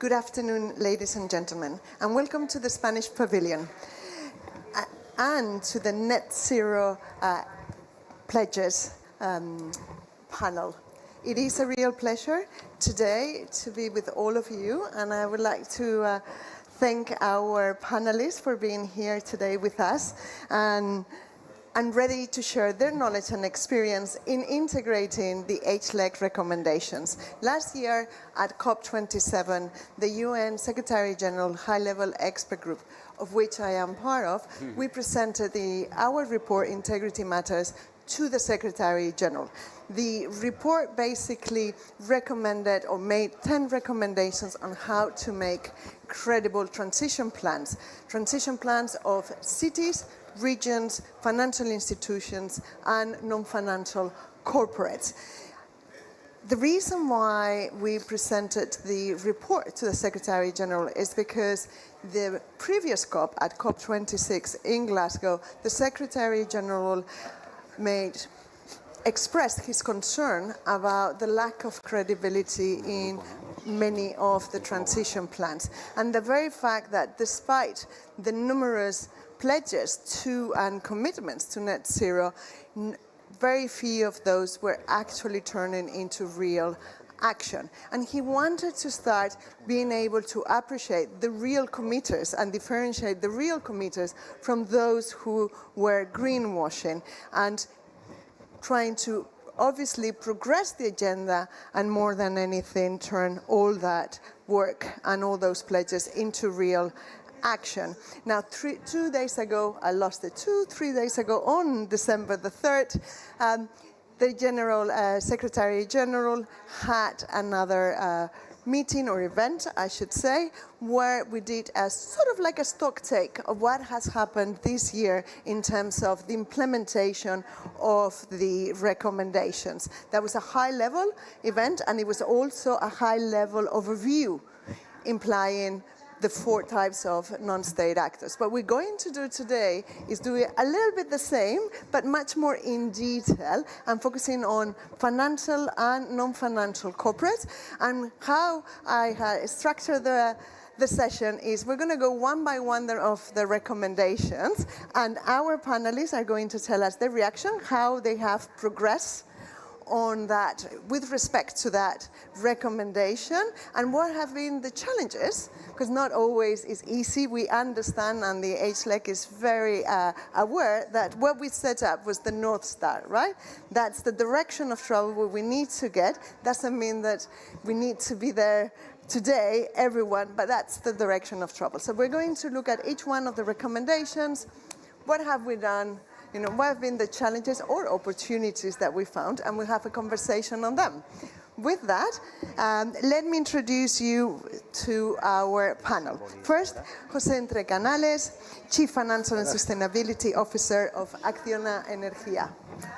Good afternoon, ladies and gentlemen, and welcome to the Spanish Pavilion and to the Net Zero Pledges panel. It is a real pleasure today to be with all of you, and I would like to thank our panelists for being here today with us and ready to share their knowledge and experience in integrating the HLEC recommendations. Last year at COP27, the UN Secretary-General High-Level Expert Group, of which I am part of, we presented our report, Integrity Matters, to the Secretary-General. The report basically recommended or made 10 recommendations on how to make credible transition plans of cities, regions, financial institutions, and non-financial corporates. The reason why we presented the report to the Secretary-General is because the previous COP, at COP26 in Glasgow, the Secretary-General expressed his concern about the lack of credibility in many of the transition plans, and the very fact that despite the numerous pledges to and commitments to net zero, very few of those were actually turning into real action. And he wanted to start being able to appreciate the real committers and differentiate the real committers from those who were greenwashing and trying to obviously progress the agenda and, more than anything, turn all that work and all those pledges into real action. Now, 3 days ago, I lost it, 3 days ago, on December the 3rd, the Secretary-General had another meeting or event, I should say, where we did a sort of like a stock take of what has happened this year in terms of the implementation of the recommendations. That was a high-level event, and it was also a high-level overview, implying the 4 types of non-state actors. What we're going to do today is do it a little bit the same, but much more in detail, and focusing on financial and non-financial corporates. And how I structured the session is we're going to go one by one of the recommendations, and our panelists are going to tell us their reaction, how they have progressed on that with respect to that recommendation, and what have been the challenges, because not always is easy. We understand, and the HLEC is very aware that what we set up was the North Star, right? That's the direction of travel where we need to get. Doesn't mean that we need to be there today, everyone, but that's the direction of travel. So we're going to look at each one of the recommendations. What have we done? What have been the challenges or opportunities that we found, and we'll have a conversation on them. With that, let me introduce you to our panel. First, José Entrecanales, Chief Financial and Sustainability Officer of Acciona Energía.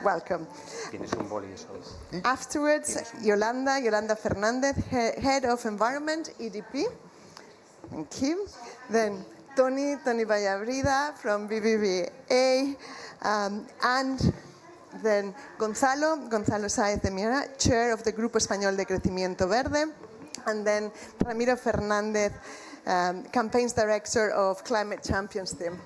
Welcome. Afterwards, Yolanda Fernández, Head of Environment, EDP. Thank you. Then Tony Vallabrida from BBVA. And then Gonzalo Sáez de Miera, Chair of the Grupo Español de Crecimiento Verde, and then Ramiro Fernández, Campaigns Director of Climate Champions Team.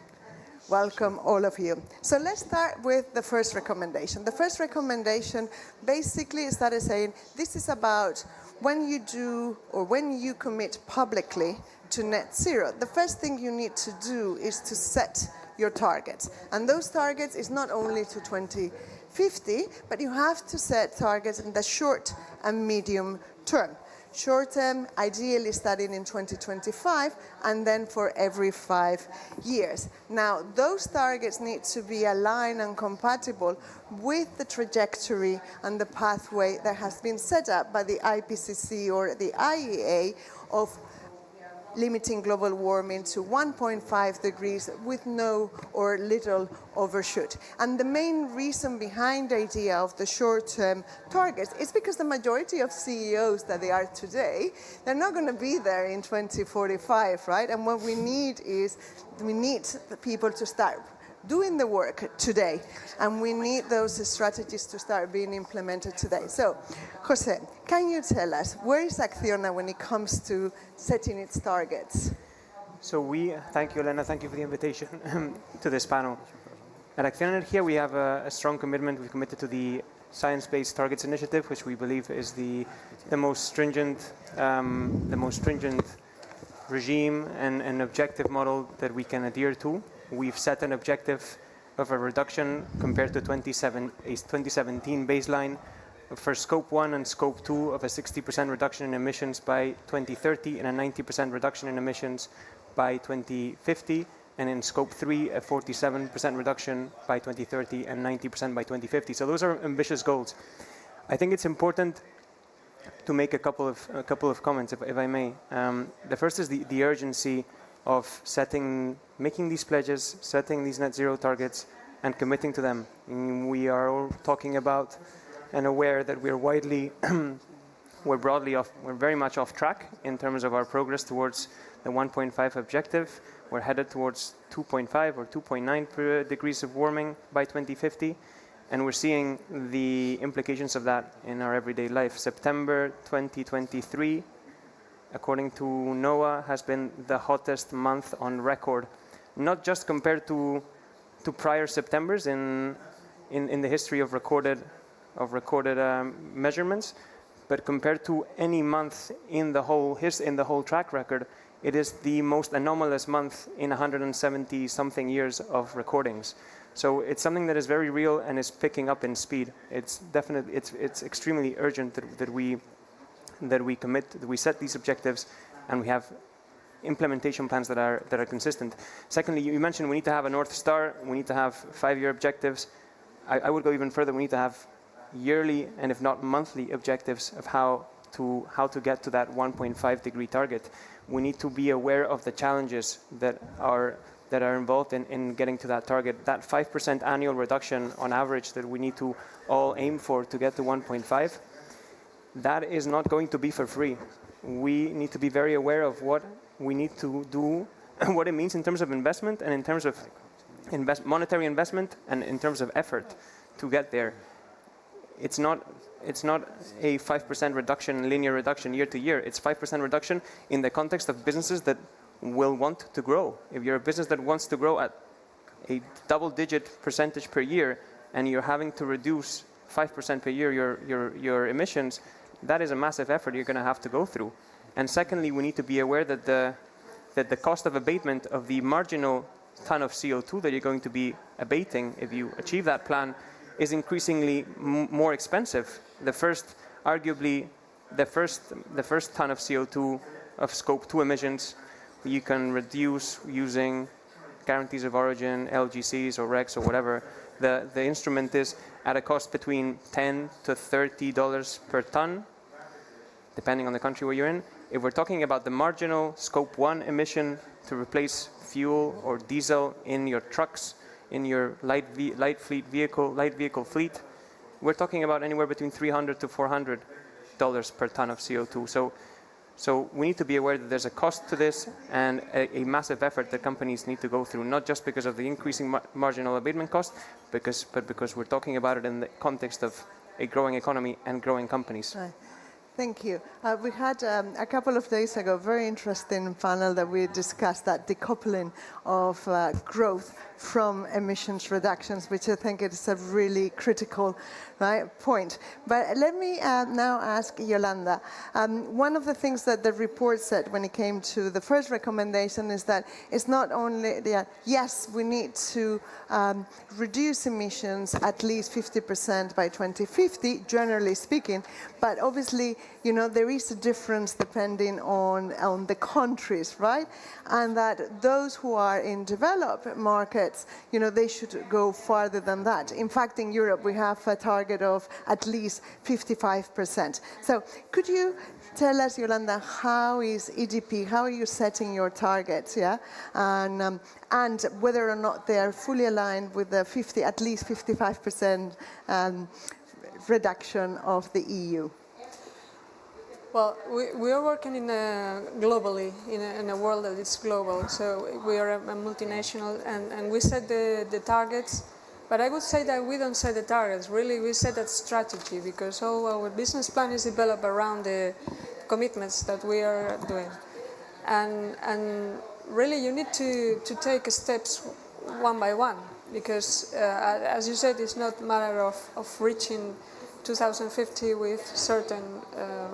Welcome, all of you. So let's start with the first recommendation. The first recommendation basically started saying this is about when you do or when you commit publicly to net zero. The first thing you need to do is to set your targets. And those targets is not only to 2050, but you have to set targets in the short and medium term. Short term, ideally starting in 2025, and then for every 5 years. Now, those targets need to be aligned and compatible with the trajectory and the pathway that has been set up by the IPCC or the IEA of limiting global warming to 1.5 degrees with no or little overshoot. And the main reason behind the idea of the short-term targets is because the majority of CEOs that they are today, they're not going to be there in 2045, right? And what we need is, we need the people to start doing the work today, and we need those strategies to start being implemented today. So, Jose, can you tell us, where is Acciona when it comes to setting its targets? So thank you, Elena, thank you for the invitation to this panel. At Acciona Energía, we have a strong commitment. We've committed to the Science-Based Targets Initiative, which we believe is the most stringent regime and objective model that we can adhere to. We've set an objective of a reduction compared to 2017 baseline for Scope 1 and Scope 2 of a 60% reduction in emissions by 2030 and a 90% reduction in emissions by 2050. And in Scope 3, a 47% reduction by 2030 and 90% by 2050. So those are ambitious goals. I think it's important to make a couple of comments, if I may. The first is the urgency of making these pledges, setting these net zero targets, and committing to them. We are all talking about and aware that we're very much off track in terms of our progress towards the 1.5 objective. We're headed towards 2.5 or 2.9 degrees of warming by 2050, and we're seeing the implications of that in our everyday life. September 2023, according to NOAA, has been the hottest month on record, not just compared to prior Septembers in the history of recorded measurements, but compared to any month in the whole track record. It is the most anomalous month in 170-something years of recordings. So it's something that is very real and is picking up in speed. It's extremely urgent that we commit, that we set these objectives, and we have implementation plans that are consistent. Secondly, you mentioned we need to have a North Star. We need to have 5-year objectives. I would go even further. We need to have yearly and if not monthly objectives of how to get to that 1.5 degree target. We need to be aware of the challenges that are involved in getting to that target. That 5% annual reduction on average that we need to all aim for to get to 1.5, that is not going to be for free. We need to be very aware of what we need to do, what it means in terms of investment and in terms of monetary investment and in terms of effort to get there. It's not a 5% reduction, linear reduction year to year. It's 5% reduction in the context of businesses that will want to grow. If you're a business that wants to grow at a double-digit percentage per year and you're having to reduce 5% per year your emissions, that is a massive effort you're going to have to go through. And secondly, we need to be aware that the cost of abatement of the marginal ton of CO2 that you're going to be abating if you achieve that plan is increasingly more expensive. Arguably, the first ton of CO2 of Scope 2 emissions you can reduce using guarantees of origin, LGCs or RECs or whatever. The instrument is at a cost between $10 to $30 per ton, depending on the country where you're in. If we're talking about the marginal Scope 1 emission to replace fuel or diesel in your trucks, in your light vehicle fleet, we're talking about anywhere between $300 to $400 per ton of CO2. So we need to be aware that there's a cost to this and a massive effort that companies need to go through, not just because of the increasing marginal abatement cost, but because we're talking about it in the context of a growing economy and growing companies. Right. Thank you. We had a couple of days ago a very interesting panel that we discussed that decoupling of growth from emissions reductions, which I think is a really critical point. But let me now ask Yolanda. One of the things that the report said when it came to the first recommendation is that it's not only yes, we need to reduce emissions at least 50% by 2050, generally speaking, but obviously, there is a difference depending on the countries, right? And that those who are in developed markets, they should go farther than that. In fact, in Europe, we have a target of at least 55%. So could you tell us, Yolanda, how is EDP, how are you setting your targets, and whether or not they are fully aligned with the at least 55% reduction of the EU? Well, we are working globally, in a world that is global. So we are a multinational, and we set the targets. But I would say that we don't set the targets. Really, we set that strategy, because all our business plan is developed around the commitments that we are doing. And really, you need to take steps one by one, because as you said, it's not a matter of reaching 2050 with certain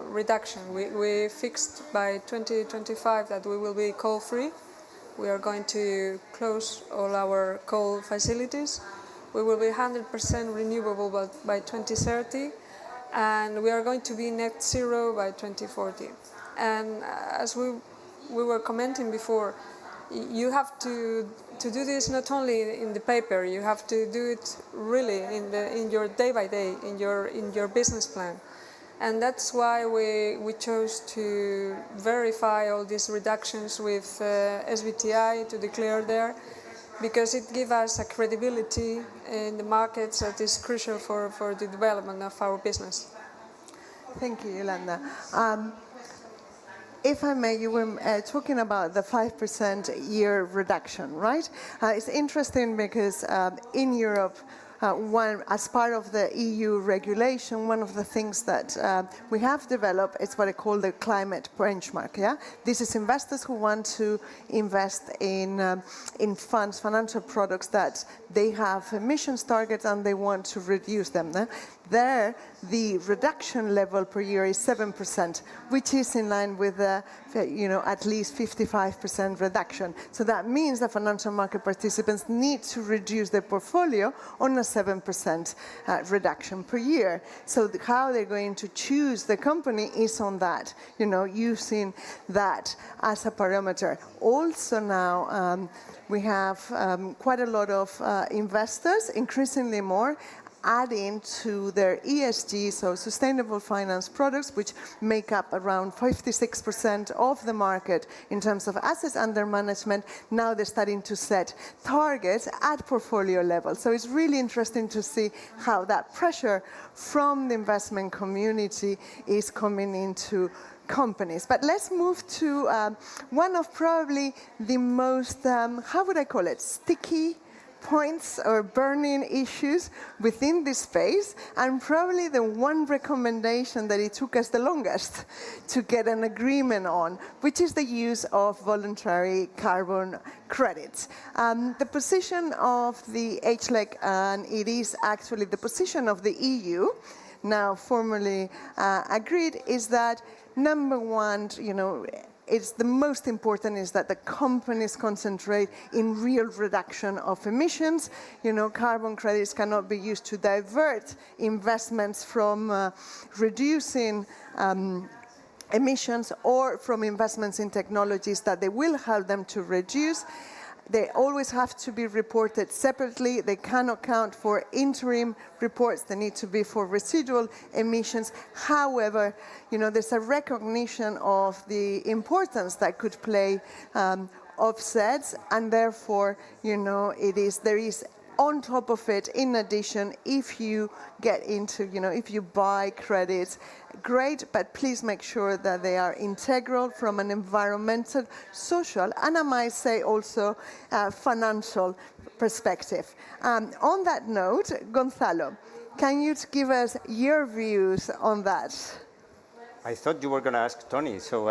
reduction. We fixed by 2025 that we will be coal-free. We are going to close all our coal facilities. We will be 100% renewable by 2030, and we are going to be net zero by 2040. And as we were commenting before, you have to do this not only in the paper. You have to do it really in your day by day, in your business plan, and that's why we chose to verify all these reductions with SBTi to declare there, because it gives us a credibility in the markets that is crucial for the development of our business. Thank you, Yolanda. If I may, you were talking about the 5% year reduction, right? It's interesting because in Europe, as part of the EU regulation, one of the things that we have developed is what I call the climate benchmark. Yeah, this is investors who want to invest in funds, financial products that they have emissions targets and they want to reduce them. There, the reduction level per year is 7%, which is in line with at least 55% reduction. So that means that financial market participants need to reduce their portfolio on a 7% reduction per year. So how they're going to choose the company is on that, using that as a parameter. Also now, we have quite a lot of investors, increasingly more, adding to their ESG, so sustainable finance products, which make up around 56% of the market in terms of assets under management. Now they're starting to set targets at portfolio level. So it's really interesting to see how that pressure from the investment community is coming into companies. But let's move to one of probably the most, how would I call it, sticky points or burning issues within this space, and probably the one recommendation that it took us the longest to get an agreement on, which is the use of voluntary carbon credits. The position of the HLEC, and it is actually the position of the EU, now formally agreed, is that number one, it's the most important is that the companies concentrate in real reduction of emissions. Carbon credits cannot be used to divert investments from reducing emissions or from investments in technologies that they will help them to reduce. They always have to be reported separately. They cannot count for interim reports. They need to be for residual emissions. However, there's a recognition of the importance that could play offsets, and therefore, there is on top of it, in addition, if you get into, if you buy credits, great, but please make sure that they are integral from an environmental, social, and I might say also financial perspective. On that note, Gonzalo, can you give us your views on that? I thought you were going to ask Tony, so...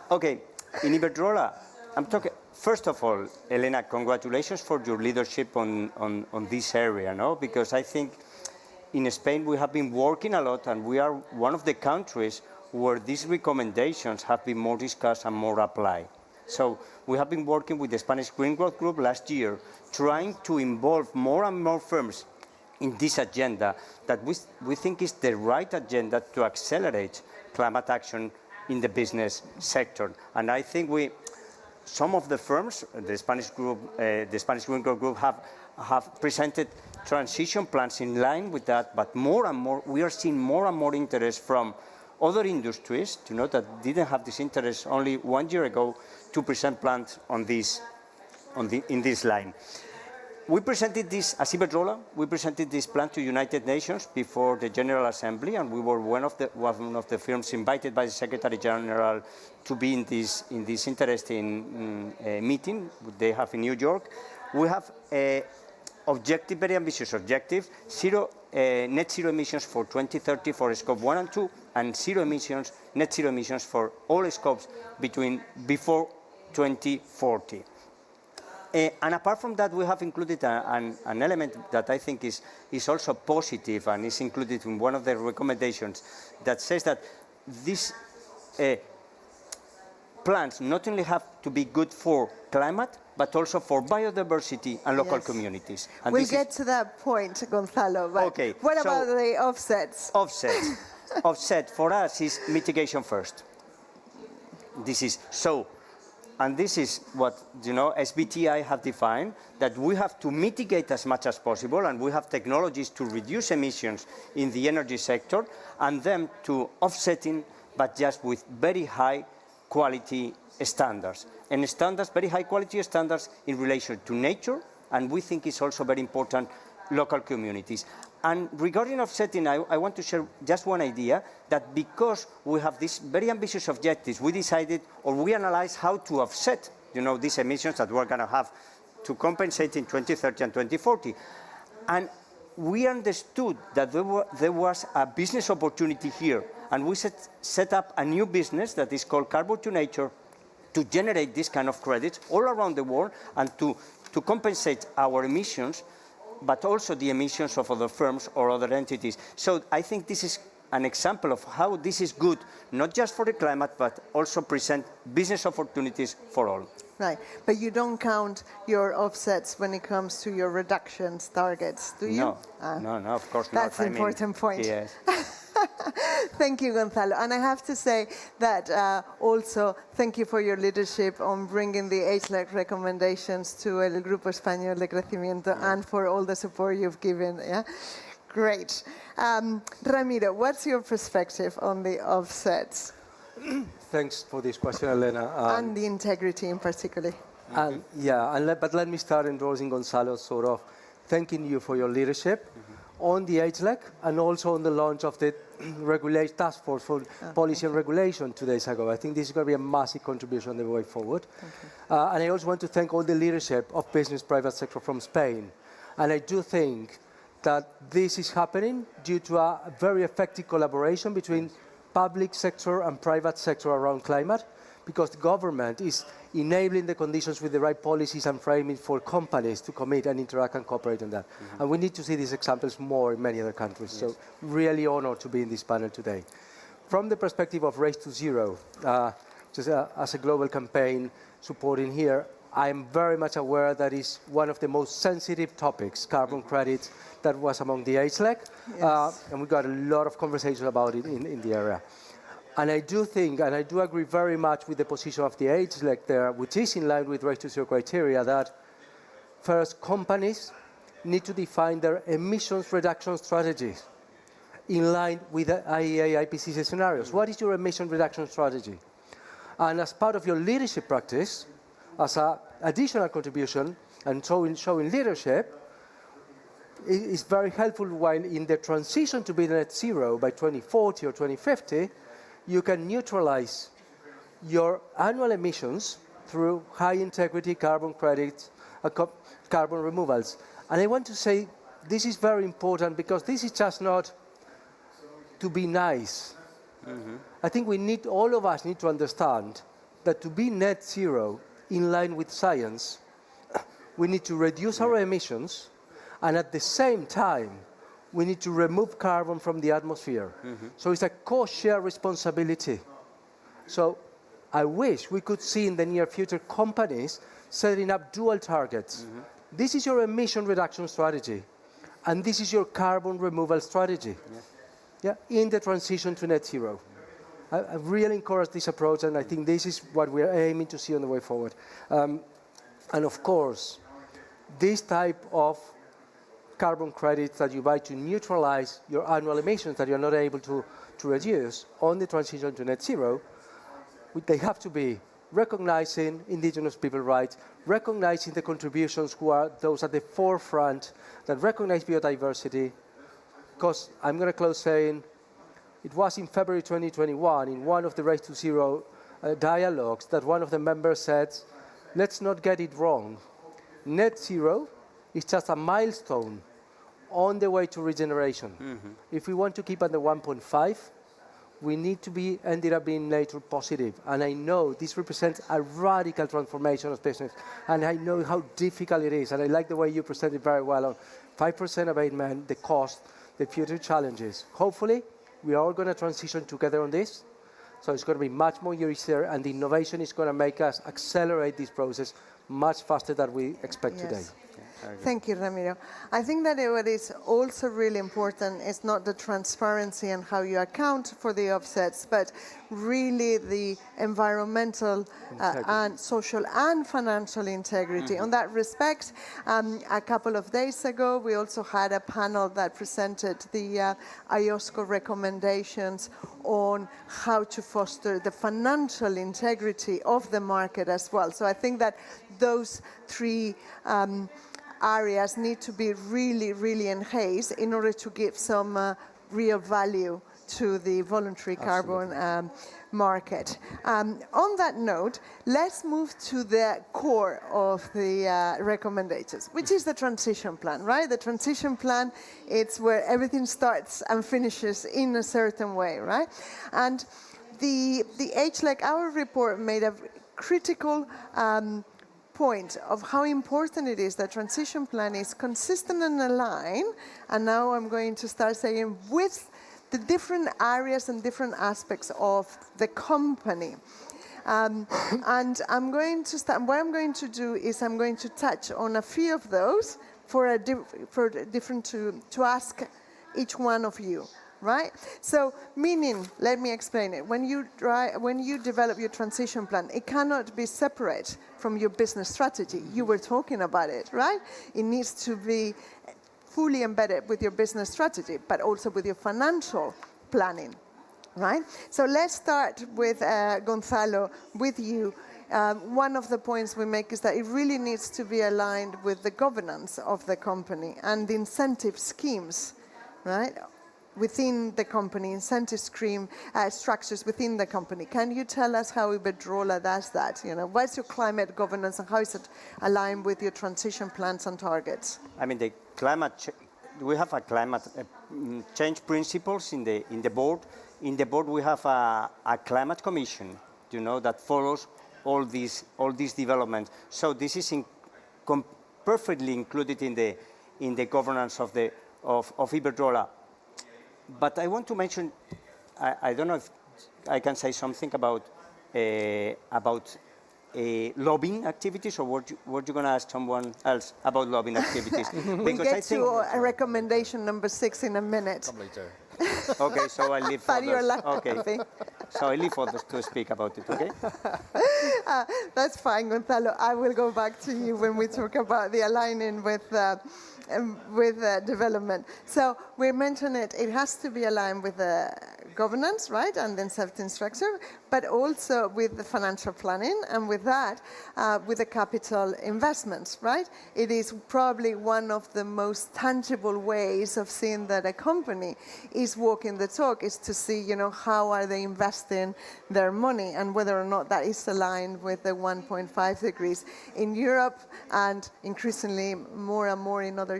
Okay, in Iberdrola, I'm talking... First of all, Elena, congratulations for your leadership on this area, Because I think in Spain we have been working a lot, and we are one of the countries where these recommendations have been more discussed and more applied. So we have been working with the Spanish Green Growth Group last year, trying to involve more and more firms in this agenda that we think is the right agenda to accelerate climate action in the business sector. And I think some of the firms, the Spanish Green Growth Group, have presented transition plans in line with that, but more and more, we are seeing more and more interest from other industries, that didn't have this interest only 1 year ago, to present plans on in this line. we presented this, as Iberdrola, we presented this plan to United Nations before the General Assembly, and we were one of the firms invited by the Secretary General to be in this interesting meeting they have in New York. We have objective, very ambitious objectives, net zero emissions for 2030 for Scope 1 and 2, and net zero emissions for all scopes before 2040. And apart from that, we have included an element that I think is also positive and is included in one of the recommendations that says that these plans not only have to be good for climate, but also for biodiversity and local communities. And we'll get to that point, Gonzalo. But okay, what about the offsets? Offsets. Offset for us is mitigation first. This is so. And this is what, SBTi have defined, that we have to mitigate as much as possible, and we have technologies to reduce emissions in the energy sector, and then to offsetting, but just with very high quality standards. And very high quality standards in relation to nature, and we think it's also very important, local communities. And regarding offsetting, I want to share just one idea, that because we have these very ambitious objectives, we decided, or we analyzed how to offset, these emissions that we're going to have to compensate in 2030 and 2040. And we understood that there was a business opportunity here, and we set up a new business that is called Carbon to Nature, to generate this kind of credits all around the world, and to compensate our emissions, but also the emissions of other firms or other entities. So I think this is an example of how this is good, not just for the climate, but also present business opportunities for all. Right, but you don't count your offsets when it comes to your reductions targets, do you? No, of course not. That's an important point. Yes. Thank you, Gonzalo. And I have to say that also thank you for your leadership on bringing the HLEC recommendations to El Grupo Español de Crecimiento, and for all the support you've given. Yeah? Great. Ramiro, what's your perspective on the offsets? Thanks for this question, Elena. And the integrity in particular. But let me start endorsing Gonzalo, sort of thanking you for your leadership on the HLEC, and also on the launch of the task force for policy and regulation 2 days ago. I think this is going to be a massive contribution on the way forward. And I also want to thank all the leadership of business private sector from Spain. And I do think that this is happening due to a very effective collaboration between public sector and private sector around climate, because the government is enabling the conditions with the right policies and framing for companies to commit and interact and cooperate on that. And we need to see these examples more in many other countries. So really honored to be in this panel today. From the perspective of Race to Zero, just as a global campaign supporting here, I'm very much aware that is one of the most sensitive topics, carbon credits, that was among the HLEC. And we got a lot of conversation about it in the area. And I do think, and I do agree very much with the position of the HLEC there, which is in line with Race to Zero criteria, that first, companies need to define their emissions reduction strategies in line with the IEA IPCC scenarios. What is your emission reduction strategy? And as part of your leadership practice, as an additional contribution and showing leadership, it is very helpful while in the transition to be net zero by 2040 or 2050, you can neutralize your annual emissions through high integrity carbon credits, carbon removals. And I want to say this is very important, because this is just not to be nice. I think all of us need to understand that to be net zero in line with science, we need to reduce our emissions, and at the same time, we need to remove carbon from the atmosphere. So it's a co-shared responsibility. So I wish we could see in the near future companies setting up dual targets. This is your emission reduction strategy, and this is your carbon removal strategy. In the transition to net zero. I really encourage this approach, and I think this is what we are aiming to see on the way forward. And of course, this type of carbon credits that you buy to neutralize your annual emissions that you're not able to reduce on the transition to net zero, they have to be recognizing indigenous people rights, recognizing the contributions who are those at the forefront, that recognize biodiversity. Because I'm going to close saying, it was in February 2021, in one of the Race to Zero dialogues, that one of the members said, let's not get it wrong. Net zero is just a milestone on the way to regeneration. If we want to keep under 1.5, we need to be ended up being nature positive. And I know this represents a radical transformation of business. And I know how difficult it is. And I like the way you presented very well on 5% abatement, the cost, the future challenges. Hopefully, we are all going to transition together on this. So it's going to be much more easier, and the innovation is going to make us accelerate this process much faster than we expect today. Thank you, Ramiro. I think that what is also really important is not the transparency and how you account for the offsets, but really the environmental and social and financial integrity. On that respect, a couple of days ago, we also had a panel that presented the IOSCO recommendations on how to foster the financial integrity of the market as well. So I think that those three areas need to be really, really enhanced in order to give some real value to the voluntary carbon market. On that note, let's move to the core of the recommendations, which is the transition plan, right? The transition plan, it's where everything starts and finishes in a certain way, right? And the HLEC, our report made a critical point of how important it is that transition plan is consistent and aligned, and now I'm going to start saying with the different areas and different aspects of the company. And I'm going to start, what I'm going to do is I'm going to touch on a few of those for different to ask each one of you. Right? So, meaning, let me explain it. When you develop your transition plan, it cannot be separate from your business strategy. You were talking about it, right? It needs to be fully embedded with your business strategy, but also with your financial planning, right? So let's start with Gonzalo, with you. One of the points we make is that it really needs to be aligned with the governance of the company and the incentive schemes, right? Within the company, incentive scheme structures within the company. Can you tell us how Iberdrola does that? You know, what's your climate governance and how is it aligned with your transition plans and targets? I mean, we have a climate change principles in the board. In the board, we have a climate commission, you know, that follows all these developments. So this is perfectly included in the governance of Iberdrola. But I want to mention, I don't know if I can say something about lobbying activities, or what you going to ask someone else about lobbying activities? We'll get to recommendation number 6 in a minute. Come later. Okay, so I leave But you're others. laughing. Okay, so I leave others to speak about it. Okay. That's fine, Gonzalo. I will go back to you when we talk about the aligning with development. So we mentioned it has to be aligned with the governance, right, and then incentive structure, but also with the financial planning, and with that, with the capital investments, right? It is probably one of the most tangible ways of seeing that a company is walking the talk, is to see, you know, how are they investing their money and whether or not that is aligned with the 1.5 degrees in Europe, and increasingly more and more in other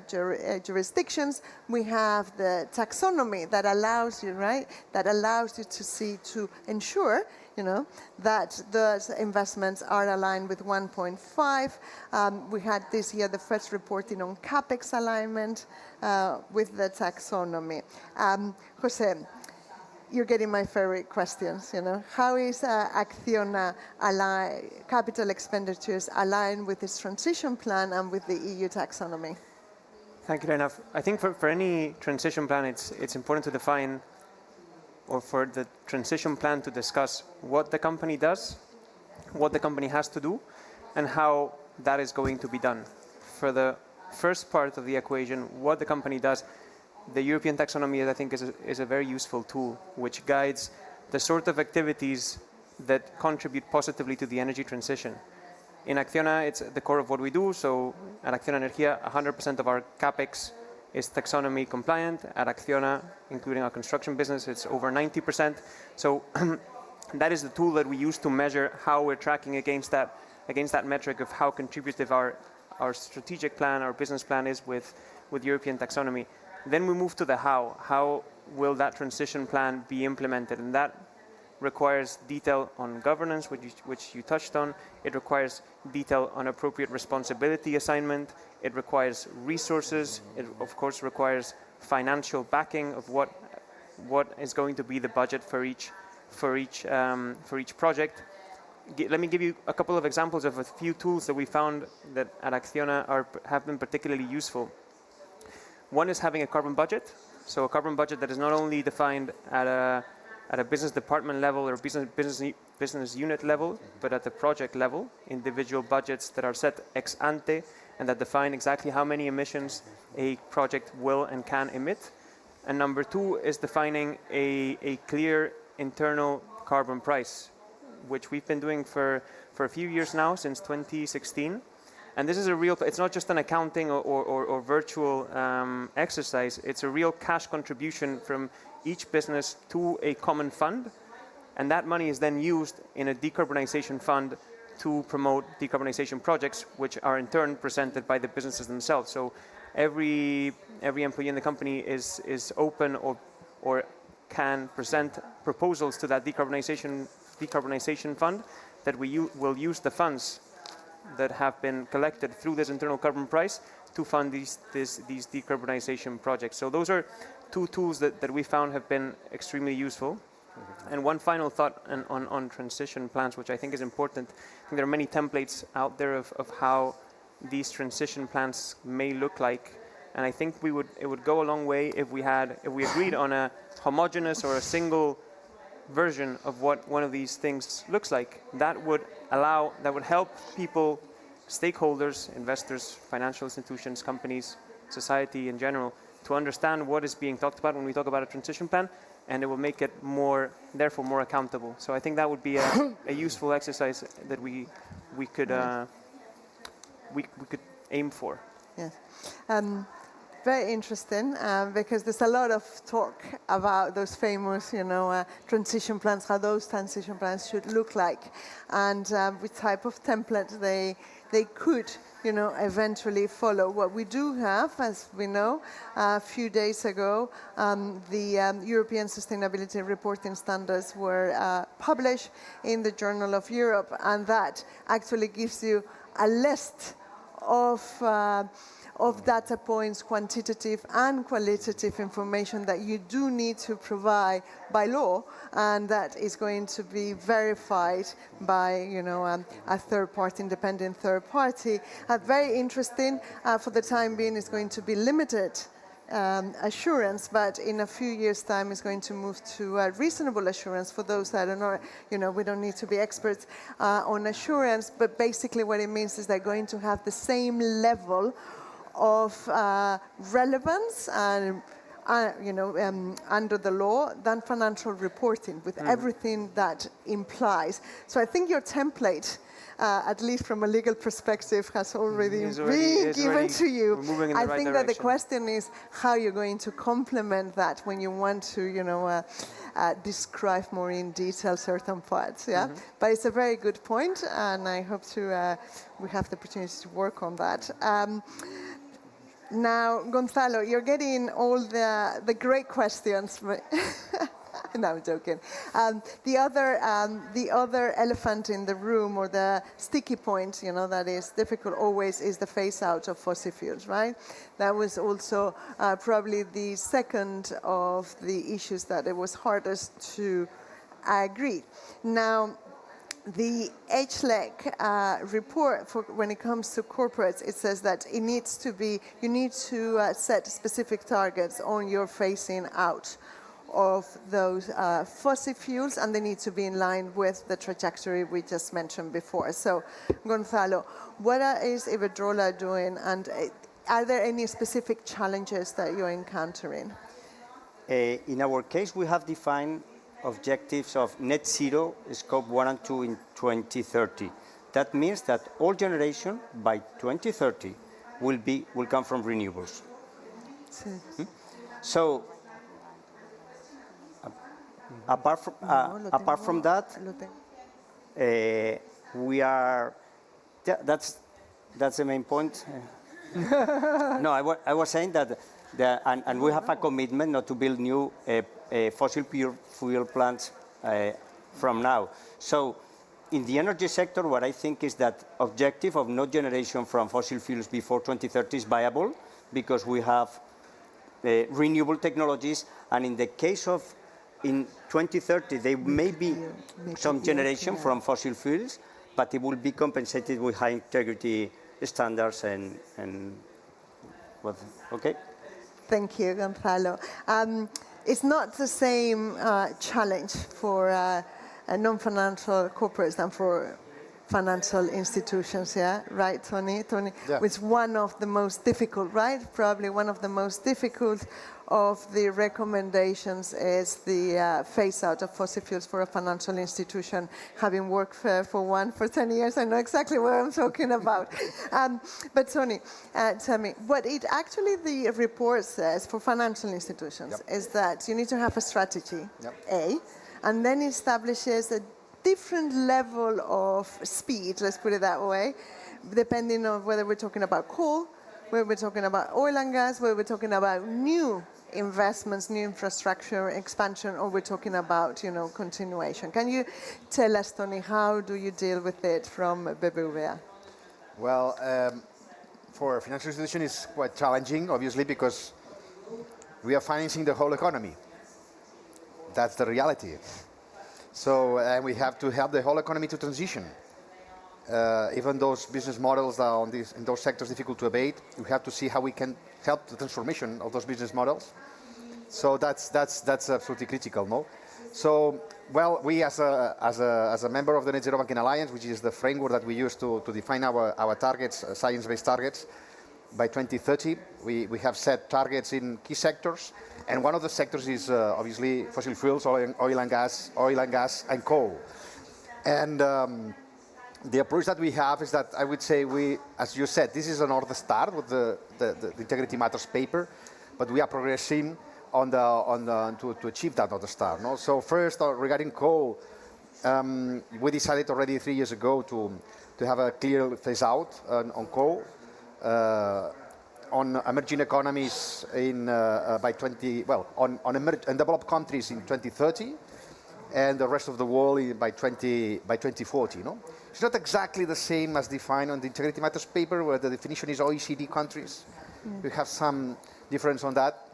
jurisdictions. We have the taxonomy that allows you, right, that allows you to see, to ensure, you know, that those investments are aligned with 1.5. We had this year the first reporting on CapEx alignment with the taxonomy. Jose, you're getting my favorite questions, you know. How is Acciona capital expenditures aligned with this transition plan and with the EU taxonomy? Thank you, Lena. I think for any transition plan, it's important to define, or for the transition plan to discuss what the company does, what the company has to do, and how that is going to be done. For the first part of the equation, what the company does, the European taxonomy, I think, is a very useful tool, which guides the sort of activities that contribute positively to the energy transition. In Acciona, it's at the core of what we do. So at Acciona Energía, 100% of our CapEx is taxonomy compliant. At Acciona, including our construction business, it's over 90%. So that is the tool that we use to measure how we're tracking against that metric of how contributive our strategic plan, our business plan is with European taxonomy. Then we move to the how. How will that transition plan be implemented? And that requires detail on governance, which you touched on. It requires detail on appropriate responsibility assignment. It requires resources. It, of course, requires financial backing of what is going to be the budget for each project. Let me give you a couple of examples of a few tools that we found that at Acciona have been particularly useful. One is having a carbon budget. So a carbon budget that is not only defined at a business department level or business unit level, but at the project level, individual budgets that are set ex ante and that define exactly how many emissions a project will and can emit. And number two is defining a clear internal carbon price, which we've been doing for a few years now, since 2016. And this is it's not just an accounting or virtual exercise, it's a real cash contribution from each business to a common fund. And that money is then used in a decarbonization fund to promote decarbonization projects, which are in turn presented by the businesses themselves. So every employee in the company is open or can present proposals to that decarbonization fund that will use the funds that have been collected through this internal carbon price to fund these decarbonization projects. So those are two tools that we found have been extremely useful. And one final thought on transition plans, which I think is important. I think there are many templates out there of how these transition plans may look like. And I think it would go a long way if we agreed on a homogeneous or a single version of what one of these things looks like. That would help people, stakeholders, investors, financial institutions, companies, society in general, to understand what is being talked about when we talk about a transition plan, and it will make it therefore more accountable. So I think that would be a useful exercise that we could aim for. Yes. Very interesting, because there's a lot of talk about those famous, transition plans, how those transition plans should look like, and which type of template they could, eventually follow. What we do have, as we know, a few days ago, the European Sustainability Reporting Standards were published in the Journal of Europe, and that actually gives you a list of data points, quantitative and qualitative information that you do need to provide by law, and that is going to be verified by, a third party, independent third party. Very interesting. For the time being, it's going to be limited assurance, but in a few years' time is going to move to reasonable assurance for those that are not, we don't need to be experts on assurance, but basically what it means is they're going to have the same level of relevance and under the law than financial reporting, with everything that implies. So I think your template, at least from a legal perspective, has already been given to you. I think that the question is how you're going to complement that when you want to, describe more in detail certain parts. Yeah, but it's a very good point, and I hope we have the opportunity to work on that. Now, Gonzalo, you're getting all the great questions. No, I'm joking. The other elephant in the room, or the sticky point, that is difficult always, is the phase out of fossil fuels, right? That was also probably the second of the issues that it was hardest to agree. Now, the HLEC report, when it comes to corporates, it says that you need to set specific targets on your phasing out of those fossil fuels, and they need to be in line with the trajectory we just mentioned before. So, Gonzalo, what is Iberdrola doing, and are there any specific challenges that you're encountering? In our case, we have defined objectives of net zero scope 1 and 2 in 2030. That means that all generation by 2030 will come from renewables. So apart from that, we are. That's the main point. No, I was saying that, and we have a commitment not to build new fossil fuel plants from now. So, in the energy sector, what I think is that objective of no generation from fossil fuels before 2030 is viable because we have renewable technologies, and in the case of in 2030 there may be some generation from fossil fuels, but it will be compensated with high integrity standards and what? Okay. Thank you, Gonzalo. It's not the same challenge for non-financial corporates than for financial institutions, yeah? Right, Tony? Tony, Yeah. it's one of the most difficult, right? Probably one of the most difficult of the recommendations is the phase out of fossil fuels for a financial institution. Having worked for one for 10 years, I know exactly what I'm talking about. But Tony, tell me, what it actually the report says for financial institutions is that you need to have a strategy, A, and then establishes a different level of speed, let's put it that way, depending on whether we're talking about coal, whether we're talking about oil and gas, whether we're talking about new investments, new infrastructure expansion, or we're talking about, continuation. Can you tell us, Tony, how do you deal with it from BBVA? Well, for a financial institution, it's quite challenging, obviously, because we are financing the whole economy. That's the reality. So, and we have to help the whole economy to transition. Even those business models are in those sectors difficult to abate, we have to see how we can help the transformation of those business models. So that's absolutely critical, no? So, well, we as a member of the Net Zero Banking Alliance, which is the framework that we use to define our targets, science-based targets, by 2030, we have set targets in key sectors, and one of the sectors is obviously fossil fuels, oil and gas, and coal. And the approach that we have is that I would say as you said, this is an North Star with the Integrity Matters paper, but we are progressing to achieve that North Star. No? So first, regarding coal, we decided already 3 years ago to have a clear phase out on coal. On emerging economies in developed countries in 2030, and the rest of the world by 2040. No, it's not exactly the same as defined on the Integrity Matters paper, where the definition is OECD countries. We have some difference on that.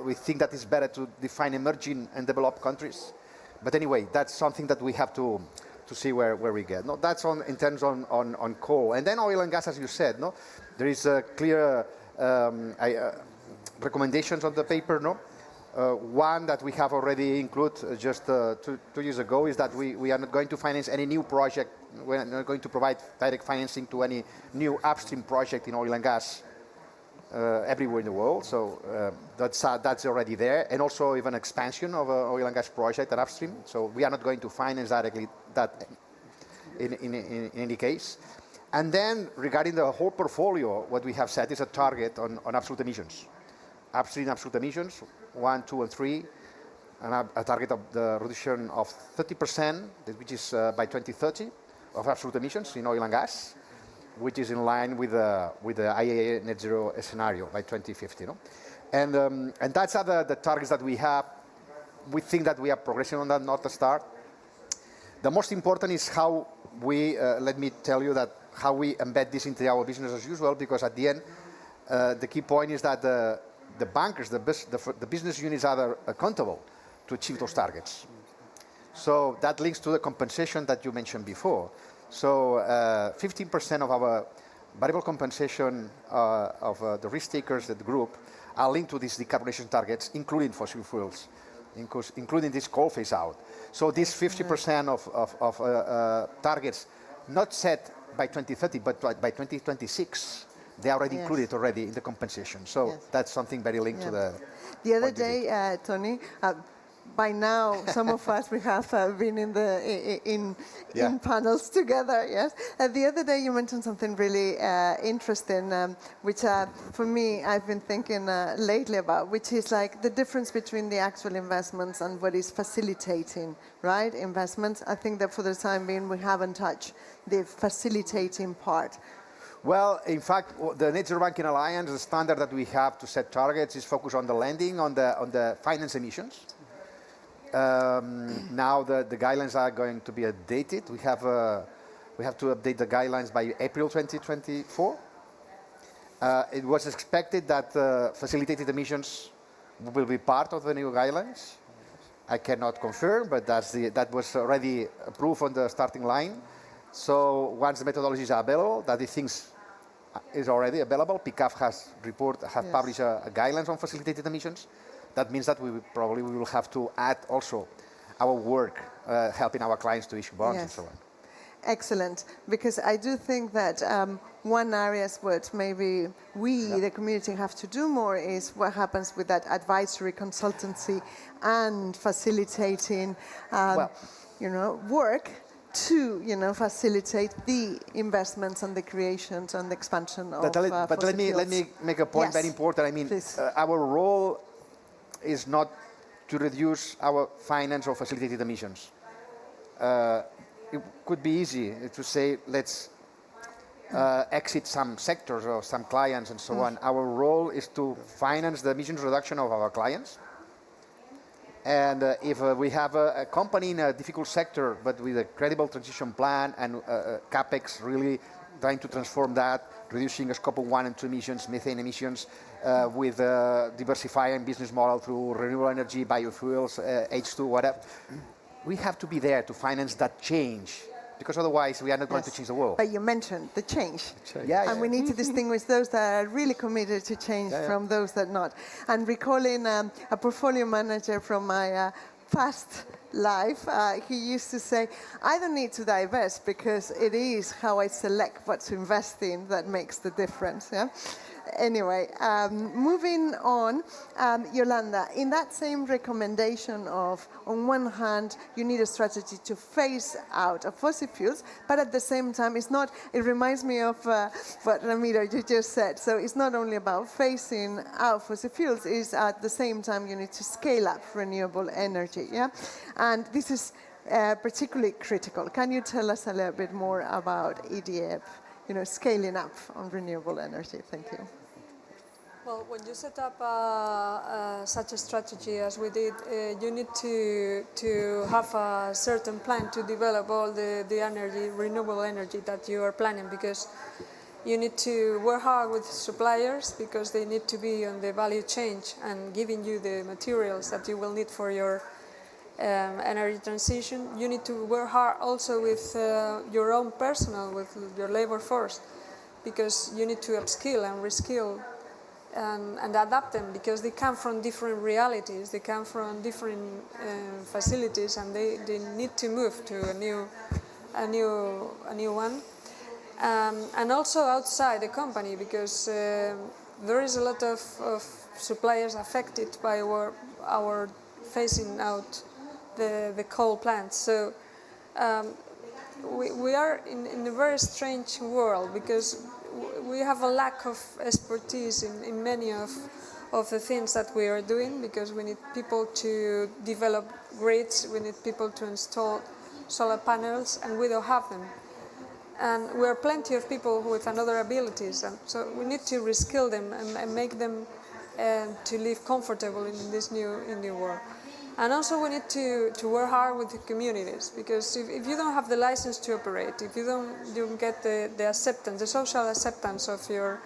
We think that it's better to define emerging and developed countries. But anyway, that's something that we have to see where we get. No, that's in terms on coal, and then oil and gas, as you said. No, there is a clear recommendations on the paper. No, one that we have already included just 2 years ago is that we are not going to finance any new project. We're not going to provide direct financing to any new upstream project in oil and gas everywhere in the world. So that's already there, and also even expansion of an oil and gas project at upstream. So we are not going to finance directly that in any case. And then regarding the whole portfolio, what we have set is a target on absolute emissions. Upstream absolute emissions, 1, 2, and 3, and a target of the reduction of 30%, which is by 2030, of absolute emissions in oil and gas, which is in line with the IEA net zero scenario by 2050. No? And that's the targets that we have. We think that we are progressing on that North Star. The most important is how we, let me tell you that, how we embed this into our business as usual, because at the end, the key point is that the bankers, the business units are accountable to achieve those targets. So that links to the compensation that you mentioned before. So 15% of our variable compensation of the risk takers at the group are linked to these decarbonization targets, including fossil fuels, including this coal phase out. So this 50% of targets not set by 2030, but by 2026, they are already included already in the compensation. So that's something very linked to the... The other day, Tony, by now, some of us, we have been in Yeah. panels together, yes. The other day you mentioned something really interesting, which for me, I've been thinking lately about, which is like the difference between the actual investments and what is facilitating, right? Investments. I think that for the time being, we haven't touched the facilitating part. Well, in fact, the Net Zero Banking Alliance, the standard that we have to set targets is focused on the lending, on the finance emissions. Now the guidelines are going to be updated. We have to update the guidelines by April 2024. It was expected that facilitated emissions will be part of the new guidelines. I cannot confirm, but that was already approved on the starting line. So once the methodologies are available, that the things is already available. PCAF has published a guidelines on facilitated emissions. That means that we will have to add also our work, helping our clients to issue bonds and so on. Excellent, because I do think that one area what maybe we, the community, have to do more is what happens with that advisory consultancy and facilitating, work to, facilitate the investments and the creations and the expansion of But let me make a point very important. I mean, our role is not to reduce our finance or facilitated emissions. It could be easy to say, let's exit some sectors or some clients and so on. Our role is to finance the emissions reduction of our clients. And if we have a company in a difficult sector, but with a credible transition plan and CapEx really trying to transform that, reducing scope 1 and 2 emissions, methane emissions, with diversifying business model through renewable energy, biofuels, H2, whatever. We have to be there to finance that change, because otherwise we are not going to change the world. But you mentioned the change. Yeah, We need to distinguish those that are really committed to change from those that not. And recalling a portfolio manager from my past life, he used to say, I don't need to divest because it is how I select what to invest in that makes the difference. Yeah? Anyway, moving on, Yolanda, in that same recommendation of, on one hand, you need a strategy to phase out of fossil fuels, but at the same time, it reminds me of what Ramiro, you just said. So it's not only about phasing out fossil fuels, it's at the same time you need to scale up renewable energy, yeah? And this is particularly critical. Can you tell us a little bit more about EDF? Scaling up on renewable energy. Thank you. Well, when you set up such a strategy as we did, you need to have a certain plan to develop all the energy, renewable energy that you are planning, because you need to work hard with suppliers because they need to be on the value chain and giving you the materials that you will need for your energy transition. You need to work hard also with your own personnel, with your labor force, because you need to upskill and reskill and adapt them, because they come from different realities, they come from different facilities, and they need to move to a new one. And also outside the company, because there is a lot of suppliers affected by our phasing out the coal plants. So we are in a very strange world, because we have a lack of expertise in many of the things that we are doing, because we need people to develop grids, we need people to install solar panels, and we don't have them. And we are plenty of people with other abilities, and so we need to reskill them and make them to live comfortable in this new world. And also we need to work hard with the communities, because if you don't have the license to operate, if you don't get the acceptance, the social acceptance of your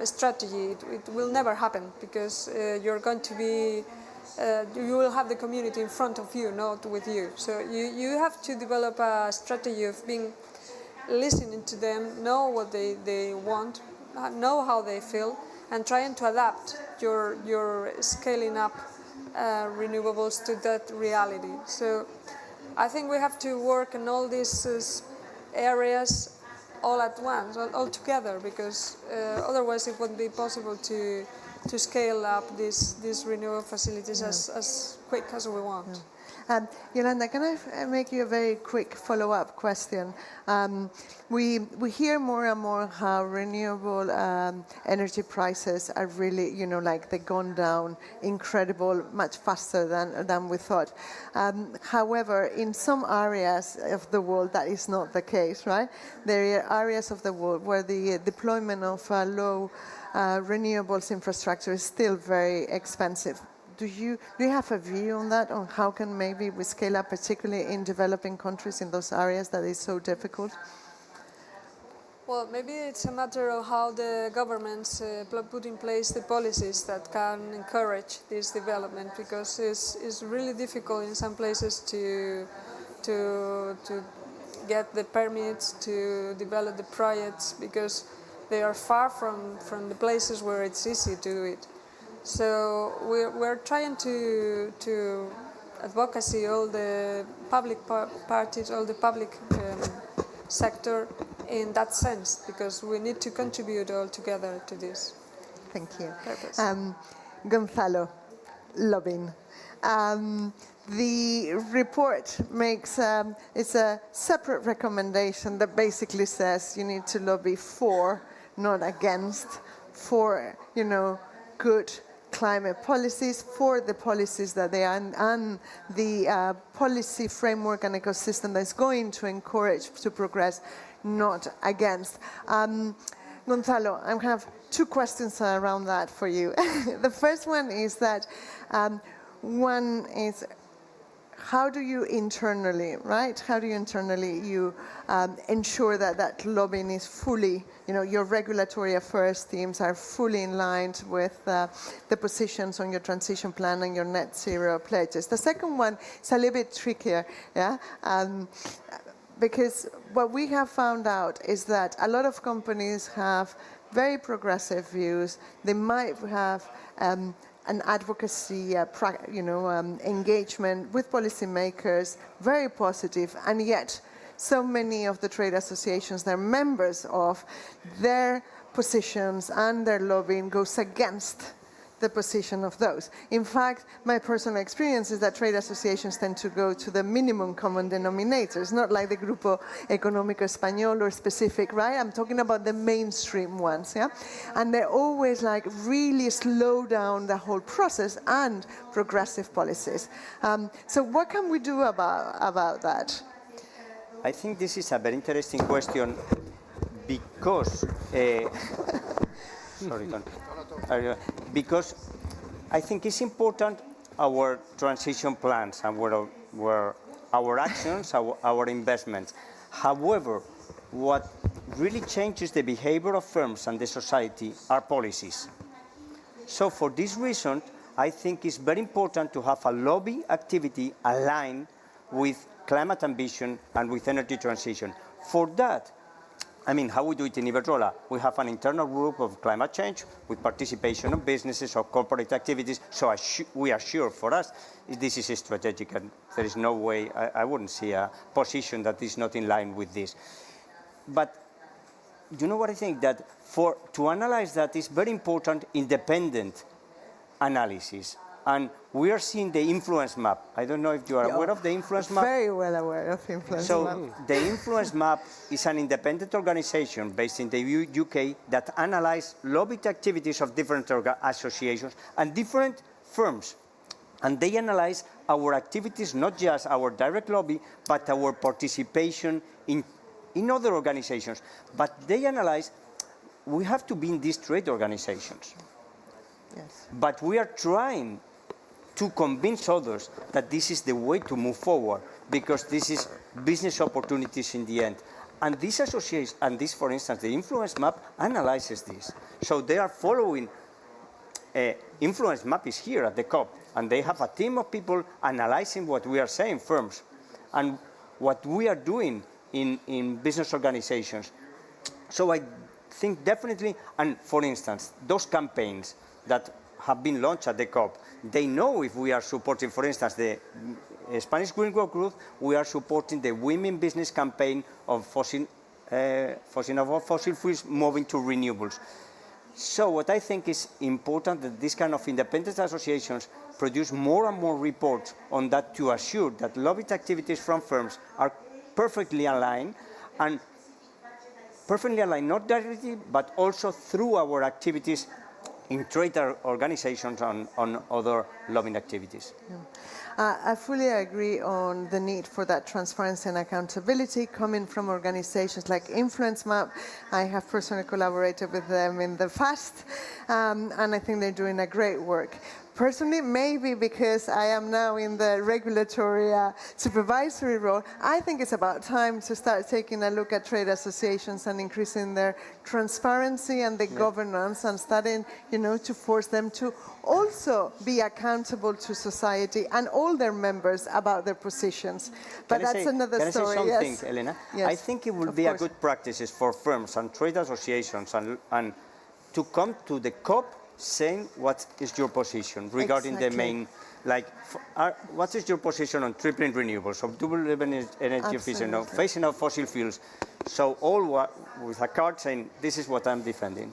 strategy, it will never happen, because you're going to be, you will have the community in front of you, not with you. So you have to develop a strategy of listening to them, know what they want, know how they feel, and trying to adapt your scaling up renewables to that reality. So I think we have to work in all these areas all at once, all together, because otherwise it wouldn't be possible to to scale up these renewable facilities as quick as we want. Yolanda, can I make you a very quick follow-up question? We hear more and more how renewable energy prices are really, like they've gone down incredible, much faster than we thought. However, in some areas of the world, that is not the case, right? There are areas of the world where the deployment of low renewables infrastructure is still very expensive. Do you have a view on that, on how can maybe we scale up, particularly in developing countries in those areas that is so difficult? Well, maybe it's a matter of how the governments put in place the policies that can encourage this development, because it's really difficult in some places to get the permits to develop the projects, because they are far from the places where it's easy to do it. So we're trying to advocacy all the public parties, all the public sector in that sense, because we need to contribute all together to this. Thank you. Purpose. Gonzalo, lobbying. The report makes it's a separate recommendation that basically says you need to lobby for, not against, for good climate policies, for the policies that they are, and the policy framework and ecosystem that's going to encourage to progress, not against. Gonzalo, I have two questions around that for you. The first one is that one is, how do you internally, right? How do you internally ensure that lobbying is fully, your regulatory affairs teams are fully in line with the positions on your transition plan and your net zero pledges? The second one is a little bit trickier, yeah? Because what we have found out is that a lot of companies have very progressive views. They might have an advocacy, engagement with policymakers, very positive, and yet so many of the trade associations, they're members of, their positions and their lobbying goes against the position of those. In fact, my personal experience is that trade associations tend to go to the minimum common denominators, not like the Grupo Económico Español or specific, right? I'm talking about the mainstream ones, yeah? And they always really slow down the whole process and progressive policies. So what can we do about that? I think this is a very interesting question because sorry, because I think it's important our transition plans and where our actions, our investments. However, what really changes the behavior of firms and the society are policies. So for this reason, I think it's very important to have a lobby activity aligned with climate ambition and with energy transition. For that, how we do it in Iberdrola? We have an internal group of climate change with participation of businesses or corporate activities. So we are sure for us this is strategic, and there is no way I wouldn't see a position that is not in line with this. But you know what I think? That to analyze that is very important independent analysis. And we are seeing the influence map. I don't know if you are aware of the influence map. Very well aware of influence map. So the influence map is an independent organization based in the UK that analyzes lobby activities of different associations and different firms. And they analyze our activities, not just our direct lobby, but our participation in other organizations. But they analyze, we have to be in these trade organizations. Yes. But we are trying to convince others that this is the way to move forward, because this is business opportunities in the end. And this association, and this, for instance, the influence map analyzes this. So they are following, influence map is here at the COP, and they have a team of people analyzing what we are saying, firms, and what we are doing in business organizations. So I think definitely, and for instance, those campaigns that have been launched at the COP, they know if we are supporting, for instance, the Spanish Green Growth Group, we are supporting the women business campaign of fossil fuels moving to renewables. So what I think is important that this kind of independent associations produce more and more reports on that to assure that lobbying activities from firms are perfectly aligned, and perfectly aligned not directly but also through our activities in trade organizations on other lobbying activities. I fully agree on the need for that transparency and accountability coming from organizations like InfluenceMap. I have personally collaborated with them in the past, and I think they're doing a great work. Personally, maybe because I am now in the regulatory supervisory role, I think it's about time to start taking a look at trade associations and increasing their transparency and the governance, and starting, to force them to also be accountable to society and all their members about their positions. But that's another story. Can I say something, yes. Elena? Yes, I think it would of be a course. good practice for firms and trade associations and to come to the COP saying what is your position regarding the main, what is your position on tripling renewables, of double energy efficient, of phasing out fossil fuels. So all with a card saying, this is what I'm defending.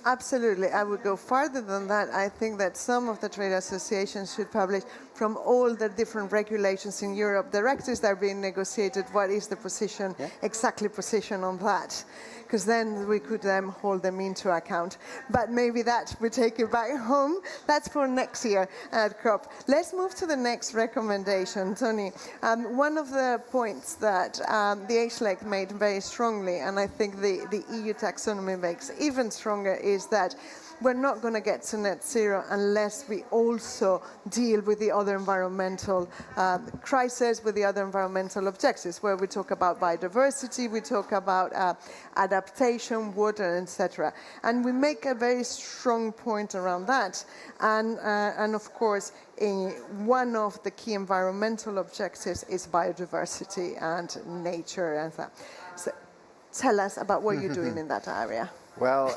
Absolutely. I would go farther than that. I think that some of the trade associations should publish from all the different regulations in Europe, directives that are being negotiated, what is the position, exactly position on that. Because then we could hold them into account. But maybe that we take it back home. That's for next year at COP. Let's move to the next recommendation, Tony. One of the points that the HLEC made very strongly, and I think the EU taxonomy makes even stronger, is that we're not going to get to net zero unless we also deal with the other environmental crises, with the other environmental objectives, where we talk about biodiversity, we talk about adaptation, water, etc. And we make a very strong point around that. And of course, one of the key environmental objectives is biodiversity and nature and that. So tell us about what you're doing in that area. Well,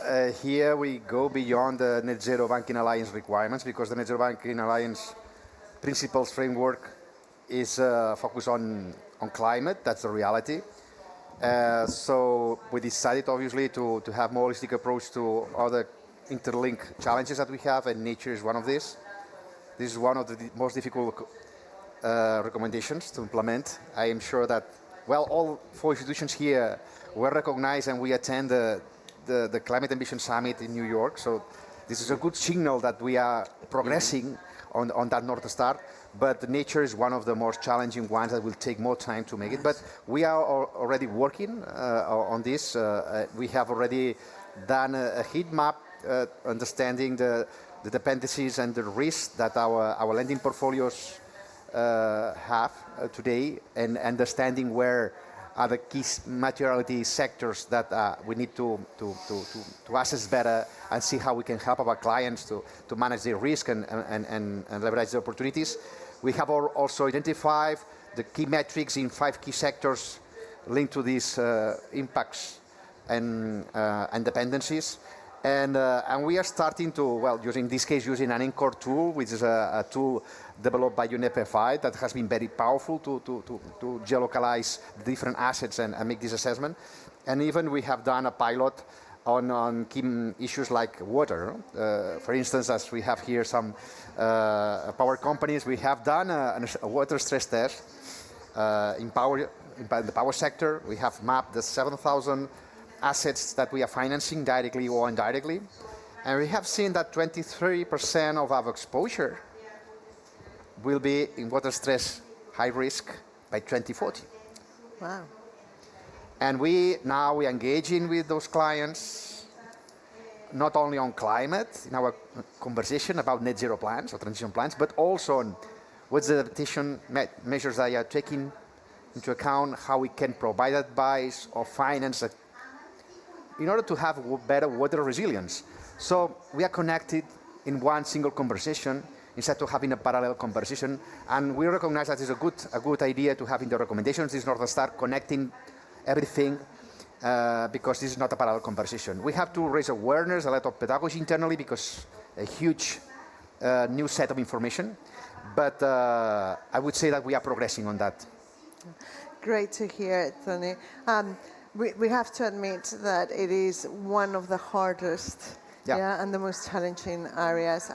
here we go beyond the Net Zero Banking Alliance requirements, because the Net Zero Banking Alliance principles framework is focused on climate. That's the reality. So we decided, obviously, to have more holistic approach to other interlinked challenges that we have, and nature is one of these. This is one of the most difficult recommendations to implement. I am sure that, well, all four institutions here were recognized, and we attend the Climate Ambition Summit in New York. So this is a good signal that we are progressing on that North Star. But nature is one of the most challenging ones that will take more time to make it. But we are already working on this. We have already done a heat map understanding the dependencies and the risks that our lending portfolios have today, and understanding where are the key materiality sectors that we need to assess better and see how we can help our clients to manage their risk and leverage the opportunities. We have also identified the key metrics in 5 key sectors linked to these impacts and dependencies. And we are starting to, well, in this case, using an Encore tool, which is a tool developed by UNEP-FI that has been very powerful to geolocalize the different assets and make this assessment. And even we have done a pilot on key issues like water. For instance, as we have here some power companies, we have done a water stress test in the power sector. We have mapped the 7,000 assets that we are financing directly or indirectly. And we have seen that 23% of our exposure will be in water stress high risk by 2040. Wow. And we are engaging with those clients, not only on climate, in our conversation about net zero plans or transition plans, but also on what's the adaptation measures they are taking into account, how we can provide advice or finance in order to have better water resilience. So we are connected in one single conversation instead of having a parallel conversation. And we recognize that it's a good idea to have in the recommendations this North Star connecting everything because this is not a parallel conversation. We have to raise awareness, a lot of pedagogy internally, because a huge new set of information. But I would say that we are progressing on that. Great to hear, Tony. We have to admit that it is one of the hardest Yeah, and the most challenging areas.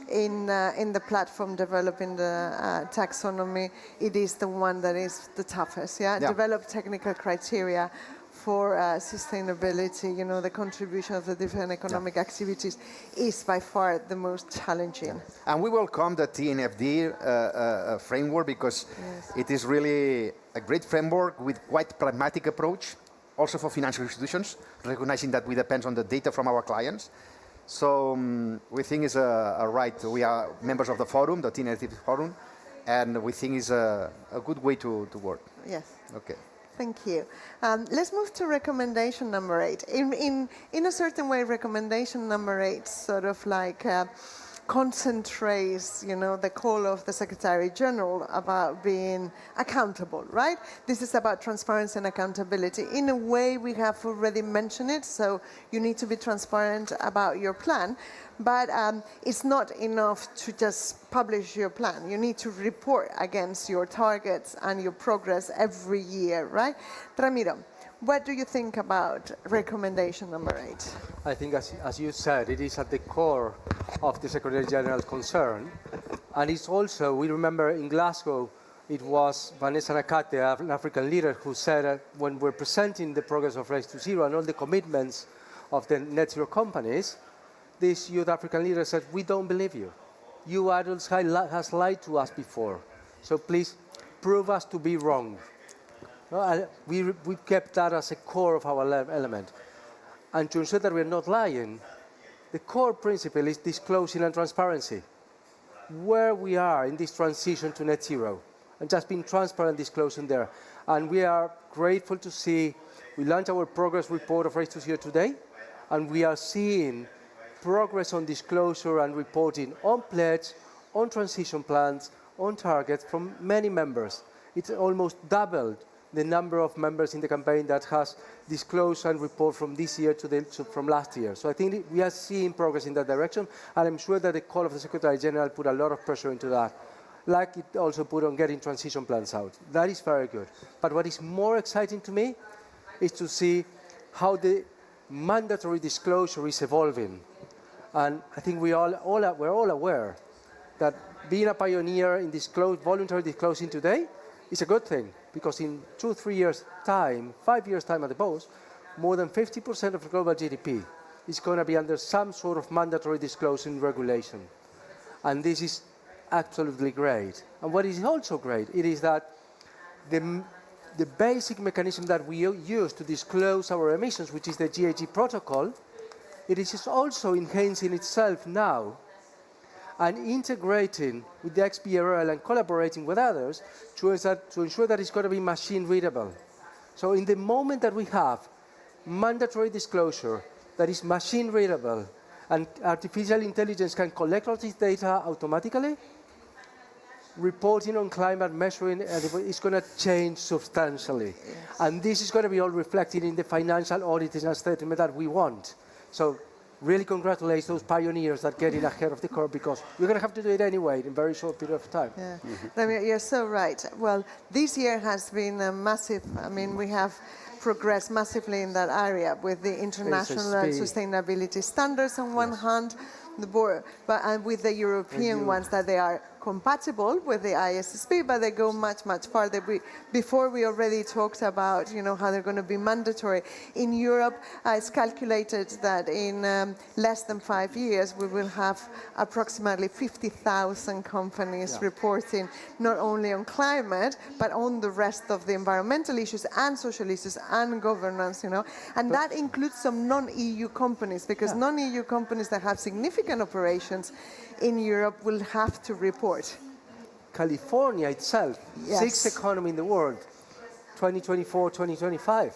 In the platform developing the taxonomy, it is the one that is the toughest. Yeah, Yeah. develop technical criteria for sustainability. You know, the contribution of the different economic activities is by far the most challenging. And we welcome the TNFD framework because it is really a great framework with quite pragmatic approach, also for financial institutions, recognizing that we depend on the data from our clients. So we think it's a right. We are members of the forum, the TNFD forum, and we think it's a good way to work. Yes. Okay. Thank you. Let's move to recommendation number 8. In a certain way, recommendation number 8 sort of like concentrates, you know, the call of the Secretary General about being accountable, right? This is about transparency and accountability. In a way, we have already mentioned it, so you need to be transparent about your plan. But it's not enough to just publish your plan. You need to report against your targets and your progress every year, right? Ramiro, what do you think about recommendation number 8? I think, as you said, it is at the core of the Secretary General's concern. And it's also, we remember in Glasgow, it was Vanessa Nakate, an African leader, who said when we're presenting the progress of Race to Zero and all the commitments of the net zero companies, this youth African leader said, we don't believe you. You adults has lied to us before. So please prove us to be wrong. We kept that as a core of our element. And to ensure that we're not lying, the core principle is disclosing and transparency. Where we are in this transition to net zero, and just being transparent, disclosing there. And we are grateful to see, we launched our progress report of Race to Zero today, and we are seeing progress on disclosure and reporting on pledge, on transition plans, on targets from many members. It's almost doubled the number of members in the campaign that has disclosed and report from this year to from last year. So I think we are seeing progress in that direction, and I'm sure that the call of the Secretary General put a lot of pressure into that, like it also put on getting transition plans out. That is very good. But what is more exciting to me is to see how the mandatory disclosure is evolving. And I think we're all aware that being a pioneer in voluntary disclosing today is a good thing, because in 2-3 years' time, 5 years' time at the most, more than 50% of global GDP is going to be under some sort of mandatory disclosing regulation. And this is absolutely great. And what is also great, it is that the basic mechanism that we use to disclose our emissions, which is the GHG protocol, it is also enhancing itself now and integrating with the XBRL and collaborating with others to ensure that it's going to be machine readable. So in the moment that we have mandatory disclosure that is machine readable and artificial intelligence can collect all this data automatically, reporting on climate measuring is going to change substantially. Yes. And this is going to be all reflected in the financial auditing statement that we want. So really congratulate those pioneers that get in ahead of the curve, because we're going to have to do it anyway in a very short period of time. Yeah. I mean, you're so right. Well, this year has been a massive, I mean, we have progressed massively in that area with the international sustainability standards on one hand, the board, and with the European ones that they are compatible with the ISSB, but they go much, much farther. Before we already talked about, you know, how they're going to be mandatory. In Europe, it's calculated that in less than 5 years, we will have approximately 50,000 companies reporting not only on climate, but on the rest of the environmental issues and social issues and governance, you know. And that includes some non-EU companies, because non-EU companies that have significant operations in Europe will have to report. California itself, sixth economy in the world, 2024, 2025.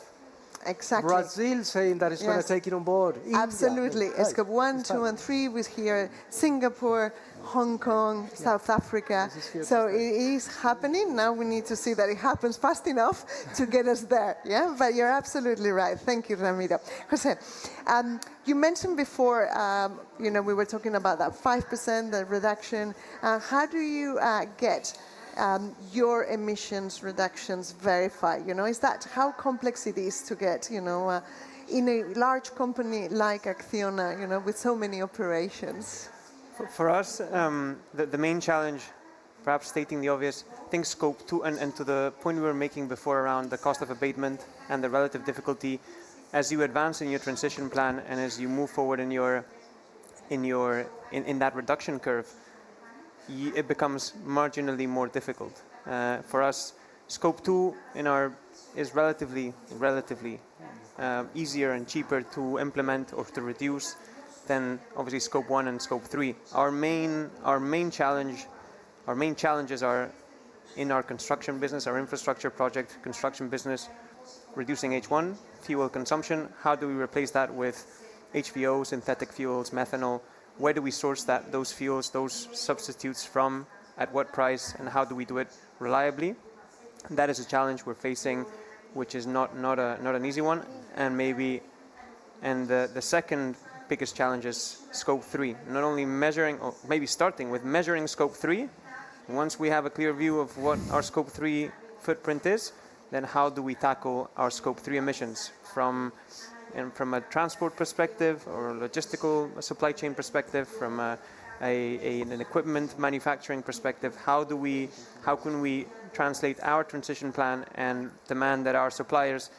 Exactly. Brazil saying that it's going to take it on board. Absolutely. Scope 1, 2, and 3 with here Singapore, Hong Kong, South Africa. So it is happening. Now we need to see that it happens fast enough to get us there. Yeah, but you're absolutely right. Thank you, Ramiro. Jose, you mentioned before, you know, we were talking about that 5%, the reduction. How do you get your emissions reductions verified? Is that how complex it is to get, in a large company like Acciona, with so many operations? For us, the main challenge, perhaps stating the obvious, I think scope 2, and to the point we were making before around the cost of abatement and the relative difficulty, as you advance in your transition plan and as you move forward in that reduction curve, it becomes marginally more difficult. For us, scope 2 is relatively easier and cheaper to implement or to reduce than obviously scope 1 and scope 3. Our main challenges are in our construction business, our infrastructure project construction business, reducing H1, fuel consumption. How do we replace that with HVO, synthetic fuels, methanol? Where do we source those fuels, those substitutes from, at what price, and how do we do it reliably? That is a challenge we're facing, which is not an easy one. And the second biggest challenge is scope 3. Not only measuring, or maybe starting with measuring scope 3. Once we have a clear view of what our scope 3 footprint is, then how do we tackle our scope 3 emissions from a transport perspective or logistical supply chain perspective, from an equipment manufacturing perspective? How can we translate our transition plan and demand that our suppliers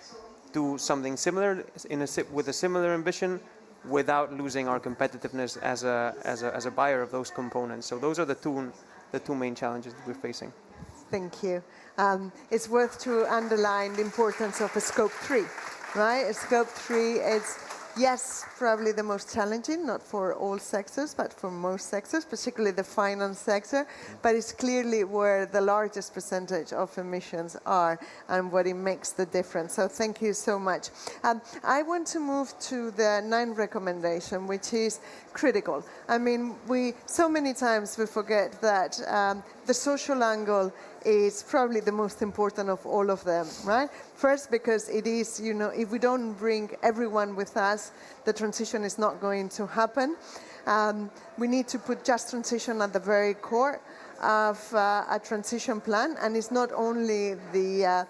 do something similar with a similar ambition without losing our competitiveness as a buyer of those components? So those are the two main challenges that we're facing. Thank you. It's worth to underline the importance of a scope 3, right? A scope 3 is, yes, probably the most challenging, not for all sectors, but for most sectors, particularly the finance sector, but it's clearly where the largest percentage of emissions are and what it makes the difference. So thank you so much. I want to move to the 9 recommendation, which is critical. I mean, so many times we forget that the social angle is probably the most important of all of them, right? First, because it is, if we don't bring everyone with us, the transition is not going to happen. We need to put just transition at the very core of a transition plan, and it's not only the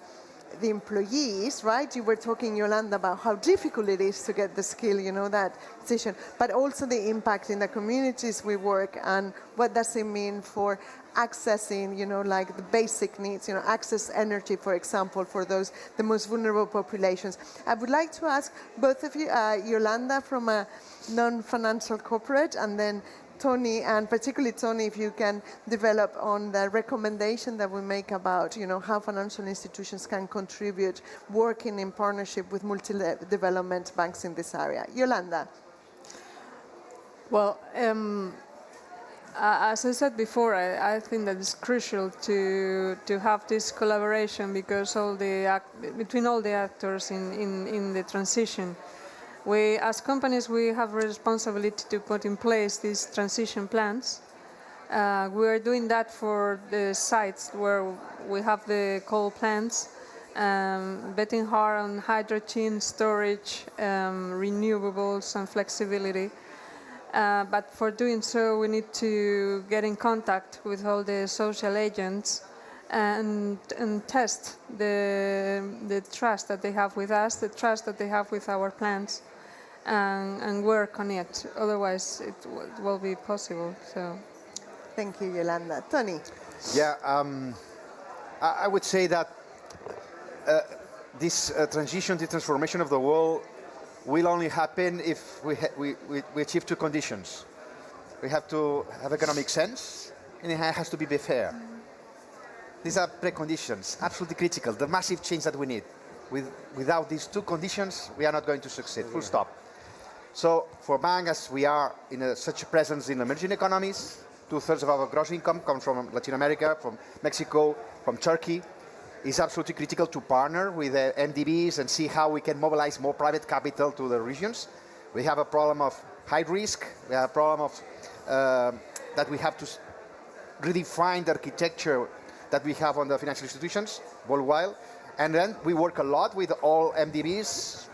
employees, right? You were talking, Yolanda, about how difficult it is to get the skill, that position, but also the impact in the communities we work, and what does it mean for accessing, like the basic needs, access energy, for example, for the most vulnerable populations. I would like to ask both of you, Yolanda from a non-financial corporate, and then Tony, and particularly Tony, if you can develop on the recommendation that we make about, how financial institutions can contribute, working in partnership with multi-development banks in this area. Yolanda. Well, as I said before, I think that it's crucial to have this collaboration, because between all the actors in the transition. We, as companies, we have a responsibility to put in place these transition plans. We are doing that for the sites where we have the coal plants, betting hard on hydrogen storage, renewables and flexibility. But for doing so, we need to get in contact with all the social agents and test the trust that they have with us, the trust that they have with our plans, and work on it. Otherwise, it will be possible. So, thank you, Yolanda. Tony. Yeah, I would say that this transition, the transformation of the world, will only happen if we achieve 2 conditions. We have to have economic sense, and it has to be fair. These are preconditions, absolutely critical, the massive change that we need. Without these 2 conditions, we are not going to succeed, full stop. So for banks, as we are in such a presence in emerging economies, 2/3 of our gross income comes from Latin America, from Mexico, from Turkey. It's absolutely critical to partner with MDBs and see how we can mobilize more private capital to the regions. We have a problem of high risk. We have a problem of that we have to redefine the architecture that we have on the financial institutions worldwide. And then we work a lot with all MDBs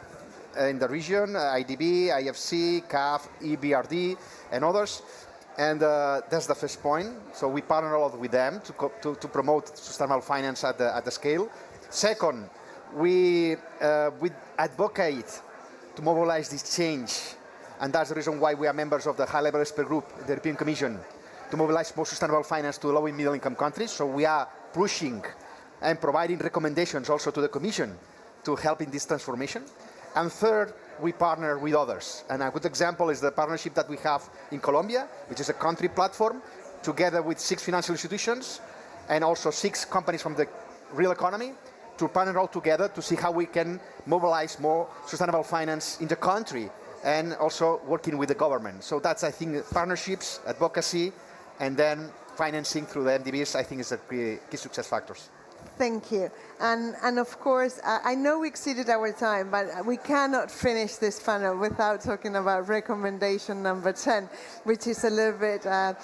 in the region, IDB, IFC, CAF, EBRD, and others. And that's the first point. So we partner a lot with them to promote sustainable finance at the scale. Second, we advocate to mobilize this change. And that's the reason why we are members of the high-level expert group, the European Commission, to mobilize more sustainable finance to low and middle-income countries. So we are pushing and providing recommendations also to the Commission to help in this transformation. And third, we partner with others. And a good example is the partnership that we have in Colombia, which is a country platform, together with 6 financial institutions and also 6 companies from the real economy, to partner all together to see how we can mobilize more sustainable finance in the country and also working with the government. So that's, I think, partnerships, advocacy, and then financing through the MDBs, I think, is a key success factors. Thank you. And of course, I know we exceeded our time, but we cannot finish this panel without talking about recommendation number 10, which is a little bit a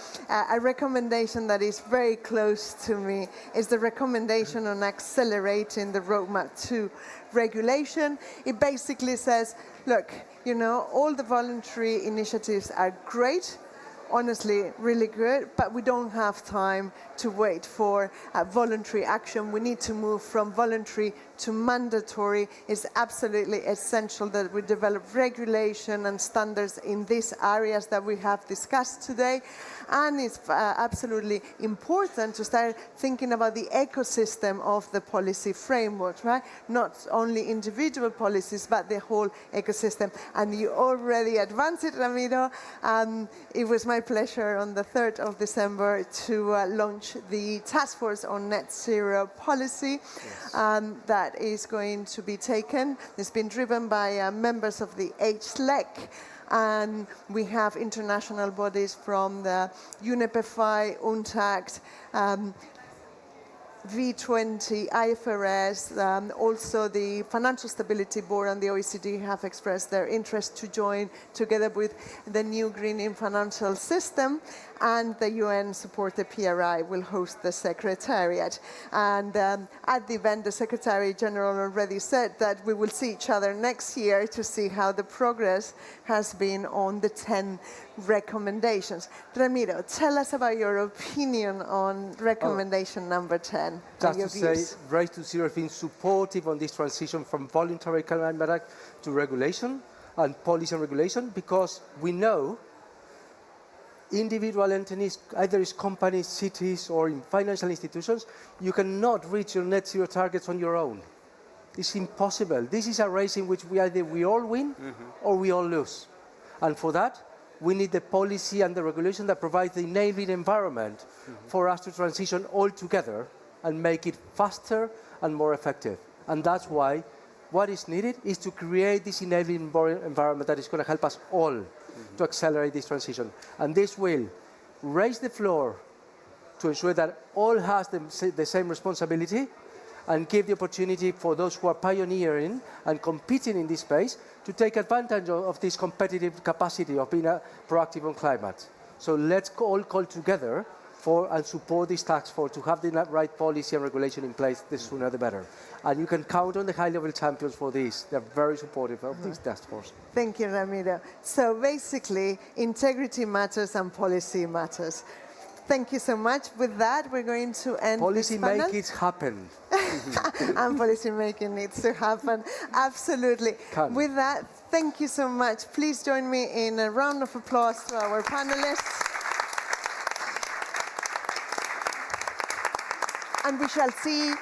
recommendation that is very close to me. It's the recommendation on accelerating the roadmap to regulation. It basically says, look, you know, all the voluntary initiatives are great, honestly really good, but we don't have time to wait for voluntary action. We need to move from voluntary to mandatory. It's absolutely essential that we develop regulation and standards in these areas that we have discussed today. And it's absolutely important to start thinking about the ecosystem of the policy framework, right? Not only individual policies, but the whole ecosystem. And you already advanced it, Ramiro. It was my pleasure on the 3rd of December to launch the Task Force on Net Zero Policy. That is going to be taken. It's been driven by members of the HLEC. And we have international bodies from the UNEP-FI, UNTACT, V20, IFRS, also the Financial Stability Board and the OECD have expressed their interest to join together with the new Greening Financial System, and the UN-supported PRI will host the Secretariat. And at the event, the Secretary General already said that we will see each other next year to see how the progress has been on the 10 recommendations. Ramiro, tell us about your opinion on recommendation number 10. Just to say, Race to Zero has been supportive on this transition from voluntary climate act to regulation and policy and regulation, because we know individual entities, either as companies, cities, or in financial institutions, you cannot reach your net zero targets on your own. It's impossible. This is a race in which we all win or we all lose. And for that, we need the policy and the regulation that provides the enabling environment for us to transition all together and make it faster and more effective. And that's why what is needed is to create this enabling environment that is going to help us all to accelerate this transition. And this will raise the floor to ensure that all has the same responsibility and give the opportunity for those who are pioneering and competing in this space to take advantage of this competitive capacity of being proactive on climate. So let's all call together and support this task force to have the right policy and regulation in place, the sooner the better. And you can count on the high-level champions for this. They're very supportive of this task force. Thank you, Ramiro. So basically, integrity matters and policy matters. Thank you so much. With that, we're going to end policy this panel. Make it happen. And policy making needs to happen. Absolutely. With that, thank you so much. Please join me in a round of applause to our panelists. And we shall see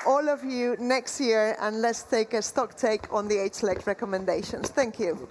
all of you next year, and let's take a stock take on the HLEC recommendations. Thank you.